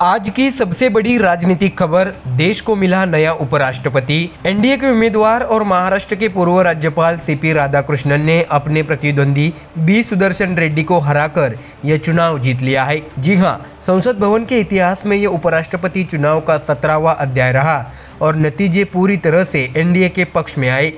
आज की सबसे बड़ी राजनीतिक खबर, देश को मिला नया उपराष्ट्रपति। एनडीए के उम्मीदवार और महाराष्ट्र के पूर्व राज्यपाल सीपी राधाकृष्णन ने अपने प्रतिद्वंदी बी सुदर्शन रेड्डी को हराकर यह चुनाव जीत लिया है। जी हां, संसद भवन के इतिहास में यह उपराष्ट्रपति चुनाव का 17वां अध्याय रहा और नतीजे पूरी तरह से एनडीए के पक्ष में आए।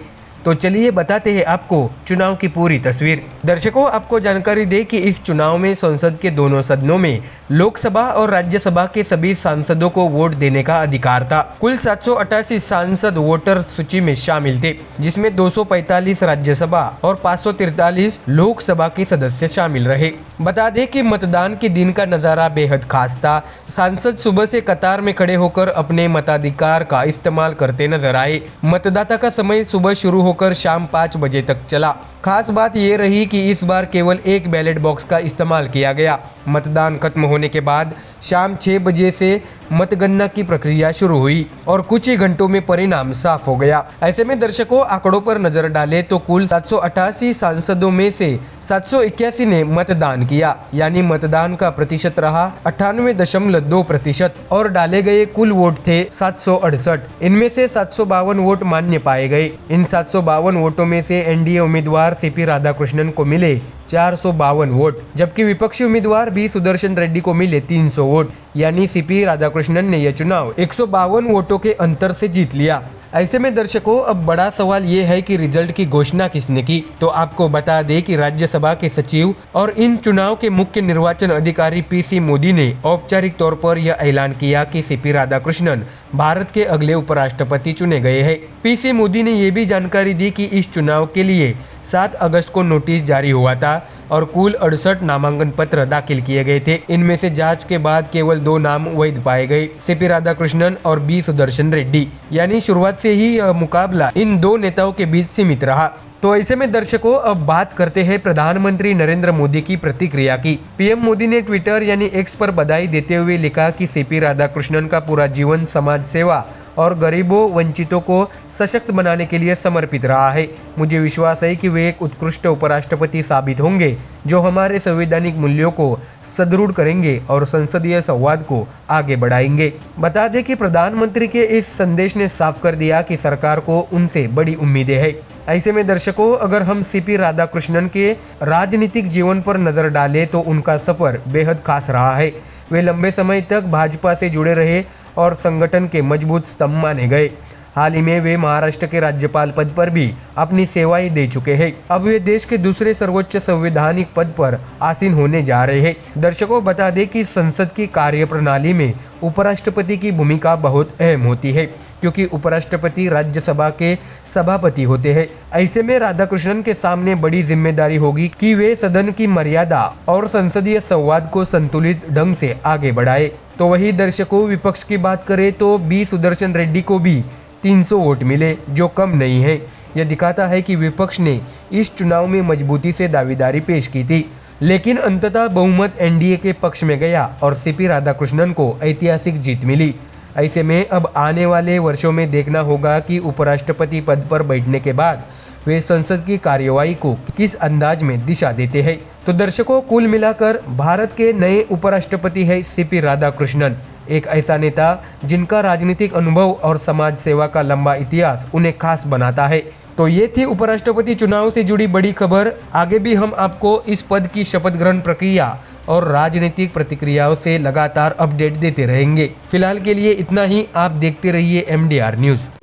तो चलिए बताते हैं आपको चुनाव की पूरी तस्वीर। दर्शकों, आपको जानकारी दे कि इस चुनाव में संसद के दोनों सदनों में लोकसभा और राज्यसभा के सभी सांसदों को वोट देने का अधिकार था। कुल 788 सांसद वोटर सूची में शामिल थे, जिसमें 245 राज्यसभा और 543 लोकसभा के सदस्य शामिल रहे। बता दें कि मतदान के दिन का नज़ारा बेहद खास था। सांसद सुबह से कतार में खड़े होकर अपने मताधिकार का इस्तेमाल करते नजर आए। मतदाता का समय सुबह शुरू होकर शाम 5 बजे तक चला। खास बात यह रही कि इस बार केवल एक बैलेट बॉक्स का इस्तेमाल किया गया। मतदान खत्म होने के बाद शाम 6 बजे से मतगणना की प्रक्रिया शुरू हुई और कुछ ही घंटों में परिणाम साफ हो गया। ऐसे में दर्शकों, आंकड़ों पर नजर डालें तो कुल 788 सांसदों में से 781 ने मतदान किया, यानी मतदान का प्रतिशत रहा 98.2% और डाले गए कुल वोट थे 768। इनमें से 752 वोट मान्य पाए गए। इन 752 वोटों में से एनडीए उम्मीदवार सीपी राधाकृष्णन को मिले 452 वोट, जबकि विपक्षी उम्मीदवार बी सुदर्शन रेड्डी को मिले 300 वोट, यानी सीपी राधाकृष्णन ने यह चुनाव 152 वोटों के अंतर से जीत लिया। ऐसे में दर्शकों, अब बड़ा सवाल ये है कि रिजल्ट की घोषणा किसने की। तो आपको बता दें कि राज्यसभा के सचिव और इन चुनाव के मुख्य निर्वाचन अधिकारी पीसी मोदी ने औपचारिक तौर पर यह ऐलान किया कि सीपी राधाकृष्णन भारत के अगले उपराष्ट्रपति चुने गए हैं। पीसी मोदी ने यह भी जानकारी दी कि इस चुनाव के लिए 7 अगस्त को नोटिस जारी हुआ था और कुल 68 नामांकन पत्र दाखिल किए गए थे। इनमें से जांच के बाद केवल 2 नाम वैध पाए गए, सीपी राधाकृष्णन और बी सुदर्शन रेड्डी, यानी शुरुआत से ही यह मुकाबला इन 2 नेताओं के बीच सीमित रहा। तो ऐसे में दर्शकों, अब बात करते हैं प्रधानमंत्री नरेंद्र मोदी की प्रतिक्रिया की। पीएम मोदी ने ट्विटर यानी एक्स पर बधाई देते हुए लिखा कि सीपी राधाकृष्णन का पूरा जीवन समाज सेवा और गरीबों वंचितों को सशक्त बनाने के लिए समर्पित रहा है। मुझे विश्वास है कि वे एक उत्कृष्ट उपराष्ट्रपति साबित होंगे जो हमारे संवैधानिक मूल्यों को सुदृढ़ करेंगे और संसदीय संवाद को आगे बढ़ाएंगे। बता दें कि प्रधानमंत्री के इस संदेश ने साफ कर दिया कि सरकार को उनसे बड़ी उम्मीदें हैं। ऐसे में दर्शकों, अगर हम सीपी राधाकृष्णन के राजनीतिक जीवन पर नजर डालें तो उनका सफर बेहद खास रहा है। वे लंबे समय तक भाजपा से जुड़े रहे और संगठन के मजबूत स्तंभ माने गए। हाल ही में वे महाराष्ट्र के राज्यपाल पद पर भी अपनी सेवाएं दे चुके हैं। अब वे देश के दूसरे सर्वोच्च संवैधानिक पद पर आसीन होने जा रहे हैं। दर्शकों, बता दें कि संसद की कार्यप्रणाली में उपराष्ट्रपति की भूमिका बहुत अहम होती है, क्योंकि उपराष्ट्रपति राज्यसभा के सभापति होते हैं। ऐसे में राधाकृष्णन के सामने बड़ी जिम्मेदारी होगी कि वे सदन की मर्यादा और संसदीय संवाद को संतुलित ढंग से आगे बढ़ाए। तो वही दर्शकों, विपक्ष की बात करें तो बी सुदर्शन रेड्डी को भी 300 वोट मिले, जो कम नहीं है। यह दिखाता है कि विपक्ष ने इस चुनाव में मजबूती से दावेदारी पेश की थी, लेकिन अंततः बहुमत एनडीए के पक्ष में गया और सीपी राधाकृष्णन को ऐतिहासिक जीत मिली। ऐसे में अब आने वाले वर्षों में देखना होगा कि उपराष्ट्रपति पद पर बैठने के बाद वे संसद की कार्यवाही को किस अंदाज में दिशा देते हैं। तो दर्शकों, कुल मिलाकर भारत के नए उपराष्ट्रपति है सीपी राधाकृष्णन, एक ऐसा नेता जिनका राजनीतिक अनुभव और समाज सेवा का लंबा इतिहास उन्हें खास बनाता है। तो ये थी उपराष्ट्रपति चुनाव से जुड़ी बड़ी खबर। आगे भी हम आपको इस पद की शपथ ग्रहण प्रक्रिया और राजनीतिक प्रतिक्रियाओं से लगातार अपडेट देते रहेंगे। फिलहाल के लिए इतना ही। आप देखते रहिए MDR न्यूज़।